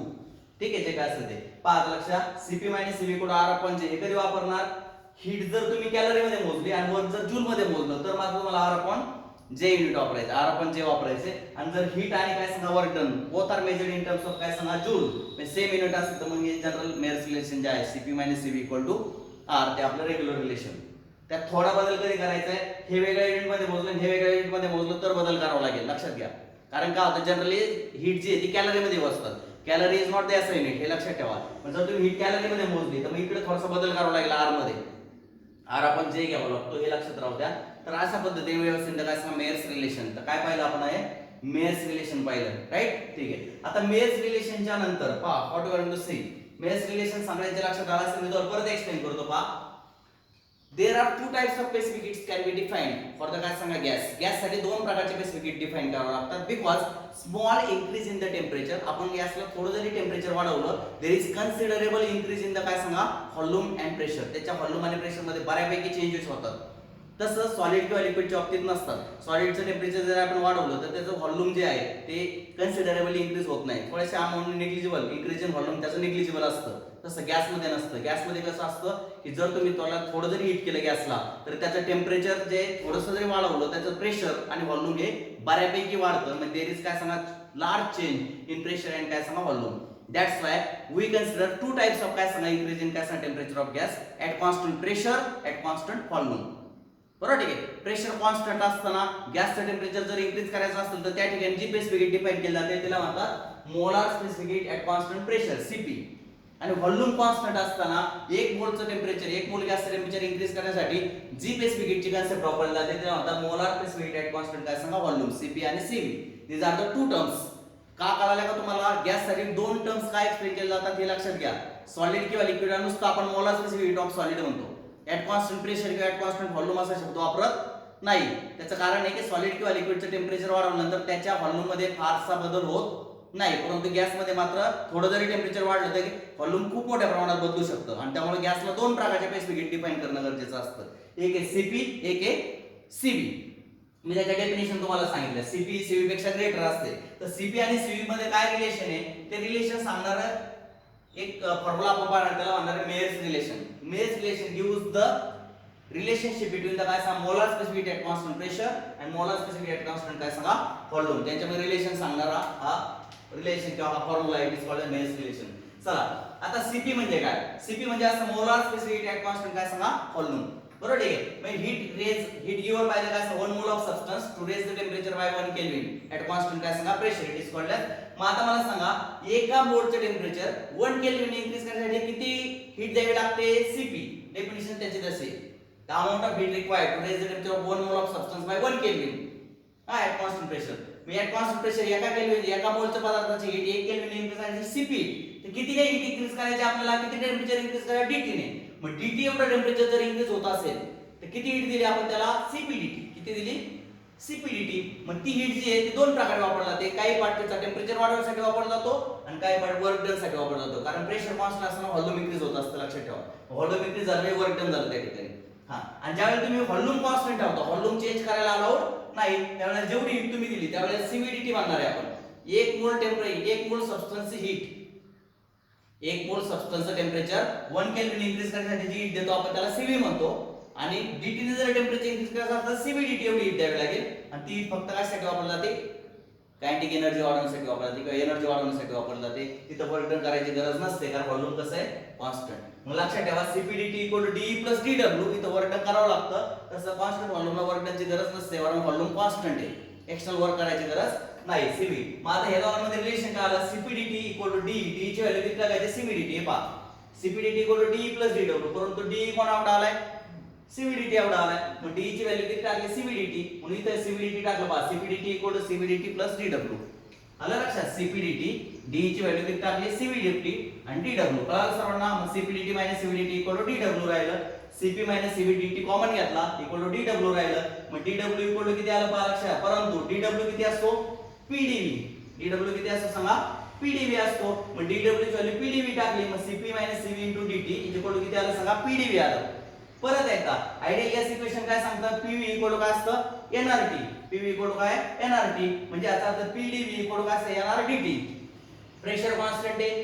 [SPEAKER 1] ठीक आहे. जे काय असते ते पहा लक्षात. Cp minus CV equal to R upon J. हे कधी वापरणार हीट जर तुम्ही कॅलरी मध्ये मोजली आणि वर्क जर जूल मध्ये मोजलं तर मात्र तुम्हाला आर अपॉन जे युनिट वापरायचे. आर अपॉन जे वापरायचे. आणि जर हीट आणि काय सांगा work done both are measured in terms of काय सांगा जूल म्हणजे सेम युनिट असेल तर मग हे जनरल मेयर्स रिलेशन जे आहे Cp minus CV equal to R ते आपलं रेग्युलर रिलेशन. त्यात थोडा बदल कधी करायचा आहे हे वेगळ्या युनिट मध्ये मोजलं हे वेगळ्या युनिट मध्ये मोजलं तर बदल करावा लागेल. लक्षात घ्या. कारण काय होतं जनरली हीट जी आहे ती कॅलरी मध्ये मोजतात. Calorie is not the SI unit हे लक्षात ठेवा. पण जर तुम्ही हीट कॅलरी मध्ये मोजली तर मग इकडे थोडासा बदल करावा लागेल आर मध्ये. आर आपण जे घ्यावं लागतो हे लक्षात राहू द्या. तर अशा पद्धतीने व्यवस्थित काय सांगा मेयर्स रिलेशन. तर काय पाहिलं आपण आहे मेयर्स रिलेशन पाहिलं राईट. ठीक आहे. आता मेयर्स रिलेशनच्या नंतर पहा what you are to see Mayer's relation सांगायचे लक्षात आलं असेल मी तुम्हाला परत एक्सप्लेन करतो. पहा there are to types of specific heats can be defined for the काय सांगा गॅस. गॅस साठी दोन प्रकारचे स्पेसिफिक हीट डिफाइन करावे लागतात because small increase in the temperature. आपण गॅसला थोडं जरी टेम्परेचर वाढवलं there is considerable increase in the काय सांगा व्हॉल्यूम अँड प्रेशर. त्याच्या व्हॉल्यूम आणि प्रेशर मध्ये बऱ्यापैकी चेंजेस होतात. तसं सॉलिड किंवा लिक्विडच्या बाबतीत नसतात. सॉलिडचं टेम्परेचर जर आपण वाढवलं तर त्याचं व्हॉल्यूम जे आहे ते कन्सिडरेबली इन्क्रीज होत नाही. थोड्याशा amount negligible increase in volume त्याचं निग्लिजिबल असतं. तसं गॅसमध्ये नसतं. गॅसमध्ये कसं असतं की जर तुम्ही त्याला थोडं जरी हीट केलं गॅसला तर त्याचं टेम्परेचर जे थोडंसं जरी वाढवलं त्याचं प्रेशर आणि व्हॉल्यूम हे बऱ्यापैकी वाढतं. म्हणजे देयर इज काय सांगा large change in pressure and काय सांगा volume. That's why we consider two types of काय सांगा increase in काय सांगा temperature of gas at constant pressure at constant volume. बरोबर ठीक आहे. प्रेशर कॉन्स्टंट असताना गॅसचं टेम्परेचर जर इन्क्रीज करायचं असेल तर त्या ठिकाणी जी स्पेसिफिक हीट डिफाइन केली जाते त्याला म्हणतात molar specific heat at constant pressure CP. आणि व्हॉल्यूम कॉन्स्टंट असताना 1 मोलचं टेम्परेचर 1 मोल गॅसचं टेम्परेचर इन्क्रीज करण्यासाठी जी स्पेसिफिक हीटची कन्सेप्ट वापरली जाते त्याला म्हणतात molar specific heat at constant काय सांगा व्हॉल्यूम सीपी आणि Cv. These are the two terms. का कळाल्या का तुम्हाला गॅस साठी दोन टर्म्स काय एक्सप्लेन केले जातात हे लक्षात घ्या. सॉलिड किंवा लिक्विड नुसतं आपण molar specific heat of solid म्हणतो. ॲट कॉन्स्टंट प्रेशर किंवा ॲट कॉन्स्टंट व्हॉल्यूम असा शब्द वापरत नाही. त्याचं कारण आहे की सॉलिड किंवा लिक्विडचं टेम्परेचर वाढवल्यानंतर त्याच्या व्हॉल्यूम मध्ये फारसा बदल होत नाही. परंतु गॅसमध्ये मात्र थोडं जरी टेम्परेचर वाढलं तरी व्हॉल्यूम खूप मोठ्या प्रमाणात बदलू शकतं. आणि त्यामुळे गॅसला दोन प्रकारच्या स्पेसिफिक हीट डिफाइन करणं गरजेचं असतं. एक आहे सीपी एक आहे सीव्ही. मी त्याच्या डेफिनेशन तुम्हाला सांगितलं. सीपी सीव्ही पेक्षा ग्रेटर असते. तर सीपी आणि सीव्ही मध्ये काय रिलेशन आहे ते रिलेशन सांगणारं एक फॉर्म्युला आपण पाहणार त्याला म्हणणार Mayer's relation. Mayer's relation gives the relationship between the काय सांगा molar specific at constant pressure and molar specific at constant काय सांगा व्हॉल्यूम. त्यांच्यामध्ये रिलेशन सांगणारा हा रिलेशन किंवा हा formula it is called Mayer's relation. चला आता Cp म्हणजे काय? Cp म्हणजे असं मोलार स्पेसिफिक ऍट कॉन्स्टंट काय सांगा व्हॉल्यूम. बरोबर ठीक आहे. म्हणजे हीट गिव्हन बाय द काय सांगा 1 mole of substance to raise the temperature by 1 kelvin at constant काय सांगा pressure it is called as. मग आता मला सांगा एका मोलचे टेम्परेचर 1 केल्विन इन्क्रीज करण्यासाठी किती हीट द्यावी लागते? Cp डेफिनिशन त्याची असे the amount of heat required to raise the temperature of 1 mole of substance by 1 kelvin at constant pressure. Me at constant pressure एका मोलच्या पदार्थाची हीट 1 केल्विन इन्क्रीज करायची Cp. तर किती काय हीट इन्क्रीज करायची आपल्याला? किती टेम्परेचर इन्क्रीज करायचं? dt ने. मग dt एवढं टेम्परेचर जर इन्क्रीज होत असेल तर किती हीट दिली आपण त्याला? Cpdt. किती दिली? Cpdt. मग ती हीट जी आहे ती दोन प्रकारे वापरली जाते. काही पार्ट त्याचा टेम्परेचर वाढवण्यासाठी वापरला जातो आणि काही पार्ट वर्क डन साठी वापरला जातो. कारण प्रेशर कॉन्स्टंट असताना व्हॉल्यूम इन्क्रीज होत असतं, लक्षात ठेवा. व्हॉल्यूम इन्क्रीज झाल्याने वर्क डन झालं त्या ठिकाणी. हा, आणि ज्यावेळेला तुम्ही व्हॉल्यूम कॉन्स्टंट ठेवता, व्हॉल्यूम चेंज करायला अलाउड नाही, त्यावेळेला जेवढी हीट तुम्ही दिली त्यावेळेला सीव्हीडीटी मानणार आहे आपण. 1 मोल टेम्परेचर 1 मोल सबस्टन्सची हीट 1 मोल सबस्टन्सचं टेम्परेचर 1 केल्विन इन्क्रीज करण्यासाठी जी हीट देतो आपण त्याला सीव्ही म्हणतो. आणि डीटी ने जर टेम्परेचर इन्क्रीज करायचं असेल तर सीव्हीडीटी एवढी हीट द्यावी लागेल. आणि ती फक्त कशासाठी वापरली जाते? कायनेटिक एनर्जी वाढवण्यासाठी वापरली जाते किंवा एनर्जी वाढवण्यासाठी वापरली जाते. तिथं वर्क डन करायची गरज नसते कारण व्हॉल्यूम कसं आहे? कॉन्स्टंट. मग लक्षात ठेवा CpDT = dE + dW. इथं वर्क डन करावं लागतं. तसं कॉन्स्टंट व्हॉल्यूमला वर्क डनची गरज नसते कारण व्हॉल्यूम कॉन्स्टंट आहे. एक्सटर्नल वर्क करायची गरज नाही. Cv. मग आता ह्या दोघांमध्ये रिलेशन काय आलं? CpDT = dE. dE ची व्हॅल्यू किती टाकायची? CvDT. हे पहा CpDT = dE + dW. परंतु dE कोण एवढा आलाय? CvDT एवढा आलाय. मग dE ची व्हॅल्यू किती टाकली? CvDT. म्हणून इथे CvDT टाकलं पहा. CpDT = CvDT + dW. आलं लक्षात? CpDT dE ची व्हॅल्यू किती टाकली? CvDT आणि dW. कळालं सर्वांना? मग CpDT - CvDT = dW राहिलं. Cp - CvDT कॉमन घेतला = dW राहिलं. मग dW किती आलं पहा लक्षात. परंतु dW किती असतो? PdV. dW किती असतो सांगा? PdV असतो. मग dW ची व्हॅल्यू PdV टाकली. मग Cp - Cv * dt किती आलं सांगा? PdV आलं. परत एकदा आयडियल गॅस इक्वेशन काय सांगतं? PV काय असतं? nRT. PV काय? nRT. म्हणजे याचा अर्थ PdV काय असतं? nRT. प्रेशर कॉन्स्टंट आहे,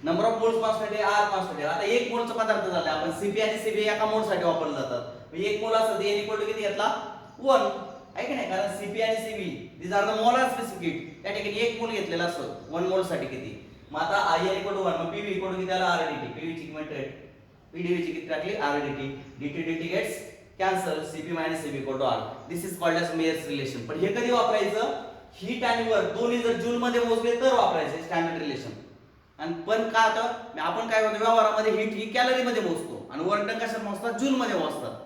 [SPEAKER 1] नंबर ऑफ मोल्स कॉन्स्टंट आहे, R कॉन्स्टंट आहे. आता 1 मोलचा पदार्थ झाला. आपण Cp आणि Cv एका मोल साठी वापरले जातात. 1 मोल असतं ते n किती घेतला? 1 आहे की नाही? कारण Cp आणि Cv these are the molar specific. त्या ठिकाणी 1 मोल घेतलेला असतो 1 मोल साठी किती. मग आता IN = 1. मग PV किती आला? RDT. PV ची किंमत PdV ची किती टाकली? RDT. dt gets cancel. Cp - Cv = R. This is called as Mayer's relation. पण हे कधी वापरायचं? हीट आणि वर्क दोन्ही जर जूल मध्ये मोजले तर वापरायचे स्टँडर्ड रिलेशन. आणि पण काय होतं? आपण काय होतं व्यवहारामध्ये हीट ही कॅलरी मध्ये मोजतो आणि वर्क डन कशात मोजतात? जूल मध्ये मोजतात.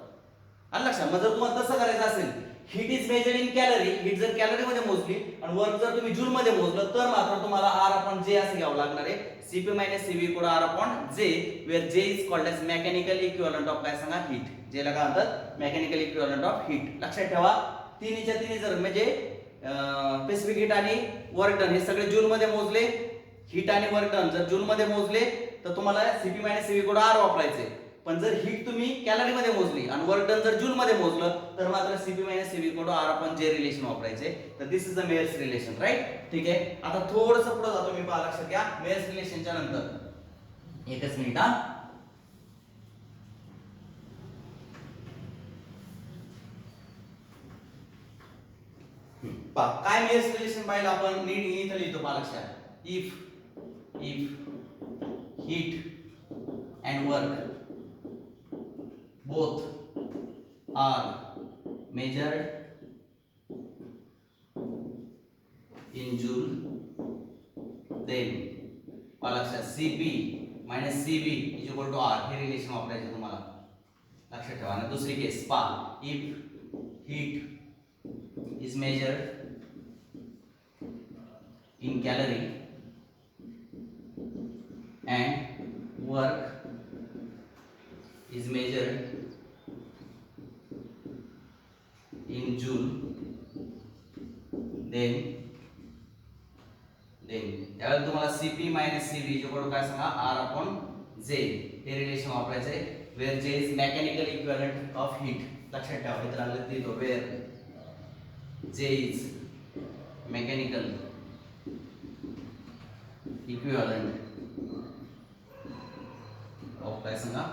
[SPEAKER 1] आलं लक्षात? मग जर तुम्हाला तसं करायचं असेल, heat is measured in calorie, heat जर कॅलरी मध्ये मोजली आणि वर्क जर तुम्ही जूल मध्ये मोजलं तर मात्र तुम्हाला R/J असं घ्यावं लागणार आहे. Cp - Cv = R/J, where J is called as mechanical equivalent of काय सांगा? हीट. ज्याला काय म्हणतात? Mechanical equivalent of heat. लक्षात ठेवा तिन्हीच्या तिन्ही जर म्हणजे स्पेसिफिक हीट आणि वर्क डन हे सगळे जूल मध्ये मोजले. हीट आणि वर्क डन जर जूल मध्ये मोजले तर तुम्हाला Cp - Cv = R वापरायचे. पण जर हीट तुम्ही कॅलरी मध्ये मोजली आणि वर्क डन जर जूल मध्ये मोजलं तर मात्र Cp - Cv = R/J रिलेशन वापरायचे. तर this is the Mayer's relation, right? ठीक आहे. आता थोडंसं पुढे जातो मी, पहा लक्षात घ्या. मेयर्स रिलेशनच्या नंतर एकच मिनिट हा. पहा काय मेयर्स रिलेशन पाहिलं आपण. नीट इथं लिहितो पहा लक्षात. If heat and work both are measured in joule, then Cp minus Cv is equal to R. हे रिलेशन वापरायचे तुम्हाला लक्षात ठेवा. आणि दुसरी केस पहा. if heat is measured in calorie and work is measured in joule, then त्यावेळेला तुम्हाला Cp - Cv = काय सांगा? R/J हे रिलेशन वापरायचं आहे. where J is mechanical equivalent of heat. लक्षात ठेवा. इथे लागलं ते तो where J is mechanical equivalent of काय सांगा?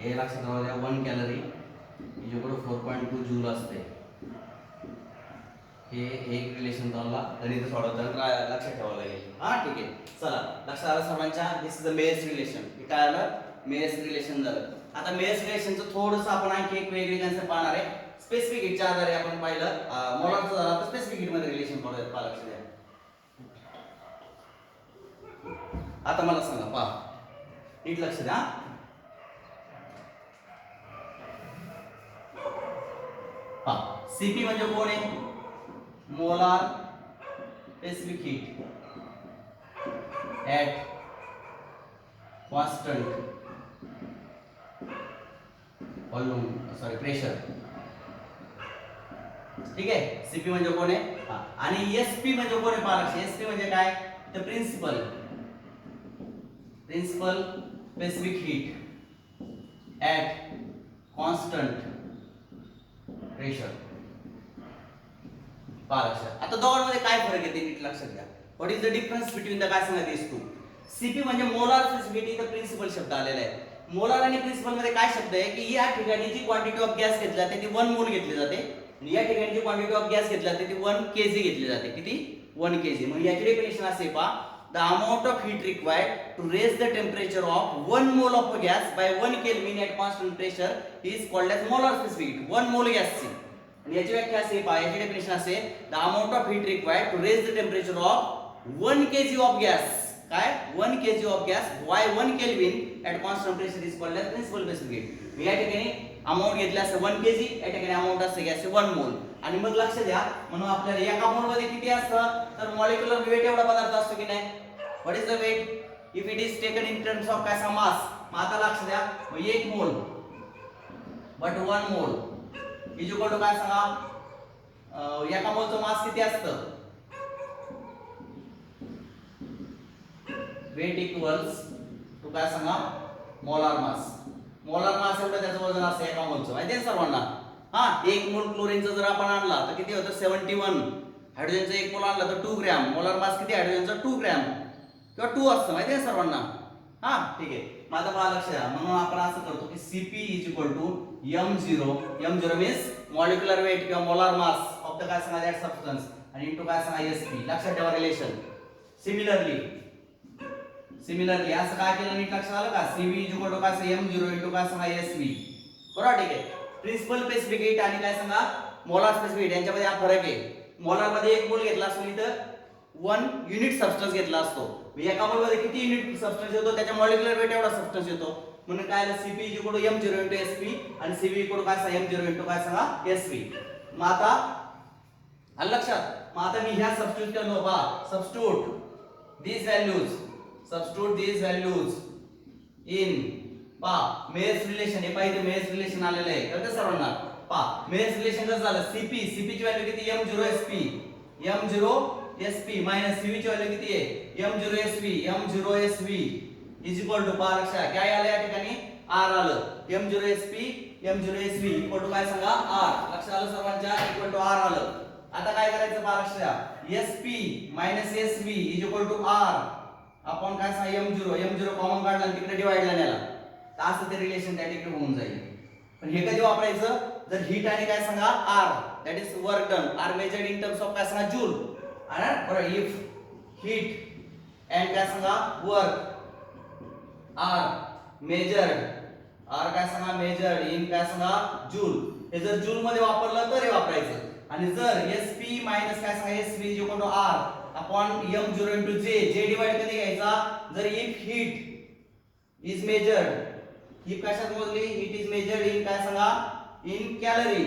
[SPEAKER 1] हे लक्षात राहू द्या 1 कॅलरी इक्वल टू 4.2 जूल असते. हे एक रिलेशन तुम्हाला गणित सोडवताना लक्षात ठेवावं लागेल. हा ठीक आहे, चला लक्षात आलं सर्वांच्या. दिस इज द मेयर्स रिलेशन. हे काय आलं? मेयर्स रिलेशन झालं. आता मेयर्स रिलेशनचं थोडंसं आपण आणखी एक वेगळी कन्सेप्ट पाहणार आहे. स्पेसिफिक हीटच्या आधारे आपण पाहिलं मोलारचं झालं, तर स्पेसिफिक हीट मध्ये रिलेशन पाहूयात. पहा लक्ष द्या. आता मला सांगा, पहा नीट लक्ष द्या. पहा सीपी म्हणजे कोण आहे? Molar specific heat at constant volume pressure. ठीक आहे, सीपी म्हणजे कोण आहे? आणि एसपी म्हणजे कोण आहे? पहा एसपी म्हणजे काय? The principal specific heat at constant pressure. पहा लक्षात. आता दोघांमध्ये काय फरक येते नीट लक्षात घ्या. What is the difference between the काय सांगा दिस टू? सीपी म्हणजे मोलार स्पेसिफिक हीट, प्रिन्सिपल शब्द आलेला आहे. मोलार आणि प्रिन्सिपल मध्ये काय शब्द आहे की या ठिकाणी जी क्वांटिटी ऑफ गॅस घेतली जाते ती 1 मोल घेतली जाते, आणि या ठिकाणी जी क्वांटिटी ऑफ गॅस घेतली जाते ती 1 kg घेतली जाते. किती? 1 kg. मग याची डेफिनेशन असे पहा, the amount of heat required to raise the temperature of 1 mole of gas by 1 kelvin at constant pressure is called as molar specific heat. 1 mole गॅसची. आणि याची व्याख्या असे पहा, याची डेफिनेशन असे, the amount of heat required to raise the temperature of 1 kg of gas. काय? 1 kg of gas by 1 kelvin at constant pressure is called as principal specific heat. या ठिकाणी अमाउंट घेतला असते 1 kg, या ठिकाणी अमाउंट असते गॅसचे 1 मोल. आणि मग लक्ष द्या, म्हणून आपल्याला एका मोल मध्ये किती असतं? तर मॉलिक्युलर वेट एवढा पदार्थ असतो की नाही? What is the weight if it is taken in terms of काय मास? मग आता लक्ष द्या, 1 मोल but 1 mole is equal to काय सांगा? एका मोलचं मास किती असतं? वेट इक्वल्स टू काय सांगा? Molar mass. मोलार मास एवढं त्याचं वजन असतं एका मोलचं, माहिती आहे सर्वांना. हा, 1 मोल क्लोरीनचं जर आपण आणला तर किती होतं? 71. हायड्रोजनचं 1 मोल आणला तर 2 ग्रॅम. मोलार मास किती हायड्रोजनचा? 2 ग्रॅम किंवा 2 असतं, माहिती आहे सर्वांना. हा ठीक आहे, माझं मला लक्ष द्या. म्हणून आपण असं करतो की Cp is equal to m0 means molecular weight किंवा मोलार मास ऑफ द काय सांगा दॅट सबस्टन्स, आणि इनटू काय सांगा Sp. लक्षात ठेवा रिलेशन. सिमिलरली असं काय केलं नीट लक्षात आलं का? Cv इज इक्वल टू काय सांगा m0 इनटू काय सांगा Sv. बरोबर, ठीक आहे. प्रिन्सिपल स्पेसिफिक हीट आणि काय सांगा मोलार स्पेसिफिक हीट यांच्यामध्ये हा फरक आहे. मोलार मध्ये 1 मोल घेतला असतो, इथं 1 युनिट सबस्टन्स घेतला असतो. एका मोल मध्ये किती युनिट सबस्टन्स येतो? त्याच्या मॉलिक्युलर वेट एवढा सबस्टन्स येतो. म्हणून काय आलं? Cp is equal to m0 into Sp आणि Cv इक्वल टू काय सांगा m0 इनटू काय सांगा Sv. मग आता आलं लक्षात. मग आता मी ह्या सबस्टिट्यूट करतो. पहा, सबस्टिट्यूट these values in पहा मेयर्स रिलेशन. हे पाहिजे मेयर्स रिलेशन आलेलं आहे कळतं सर्वांना. पहा मेयर्स रिलेशन कसं झालं? Cp ची व्हॅल्यू किती? m0 Sp मायनस Cv ची व्हॅल्यू किती आहे? m0 Sv is equal to पहा लक्षात काय आलं या ठिकाणी? r आलं. m0 Sv इक्वल टू काय सांगा? r. लक्षात आलं सर्वांच्या? इक्वल टू r आलं. आता काय करायचं पहा लक्ष द्या. Sp minus Sv is equal to r आपण काय सांगा m0 कॉमन काढला आणि तिकडे डिवाइडला नेला तर असं ते रिलेशन त्या ठिकाणी होऊन जाईल. पण हे कधी वापरायचं? जर हीट आणि काय सांगा r that is work done r measured in terms of काय सांगा जूल. बरोबर, इफ हीट अँड काय सांगा वर्क r काय सांगा मेजर्ड इन काय सांगा जूल. हे जर जूल मध्ये वापरलं तर हे वापरायचं. आणि जर Sp मायनस काय सांगा Sv is equal to r upon m0 into j divide कधी घ्यायचा? जर if heat is measured, heat कशात मोजली? हीट इज मेजर्ड इन काय सांगा इन कॅलरी,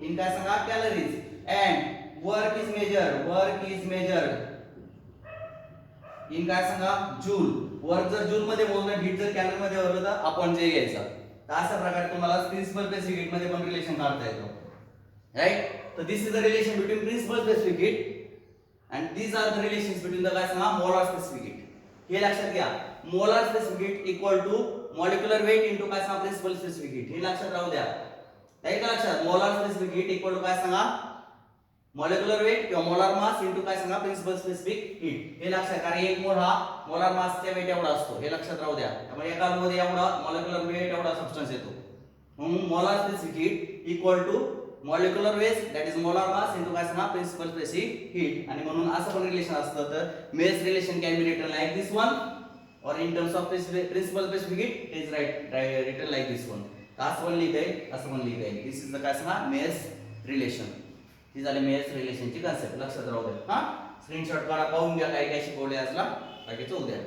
[SPEAKER 1] इन काय सांगा calories, and work is measured in काय सांगा जूल. वर्क जर जूल मध्ये मोजलं, हीट जर कॅलरी मध्ये मोजलं तर आपण जे घ्यायचं. तर अशा प्रकारे तुम्हाला प्रिन्सिपल स्पेसिफिक हीट मध्ये पण रिलेशन काढता येतो. राइट? तर this is the relation between principal specific heat and these are the relations between the काय सांगा मोलार स्पेसिफिक हीट. हे लक्षात घ्या. Molar specific heat equal to molecular weight into काय सांगा प्रिन्सिपल स्पेसिफिक हीट. हे लक्षात राहू द्या. राइट का लक्षात? Molar specific heat equal to काय सांगा मॉलिक्युलर वेट किंवा मोलार मास इंटू काय सांगा प्रिन्सिपल स्पेसिफिक हीट. हे लक्षात, कारण एक मोल हा मोलार मासच्या वेट एवढा असतो, हे लक्षात राहू द्या. त्यामुळे एका मध्ये एवढा मॉलिक्युलर वेट एवढा सबस्टन्स येतो. म्हणून molar specific heat equal to molecular weight that is molar mass into काय सांगा प्रिन्सिपल स्पेसिफिक हीट. आणि म्हणून असं पण रिलेशन असतं. तर Mayer's relation can be written like this one, or in terms of principal specific heat it is written like this one. असं पण लिहिता येईल, असं पण लिहिता येईल. दिस इज द काय सांगा मेल्स रिलेशन. ही झाली मेल्स रिलेशनची कन्सेप्ट, लक्षात राहू द्या. हा स्क्रीनशॉट काढा, पाहून घ्या काय काय शिकवले आजला, बाकीचं उद्या.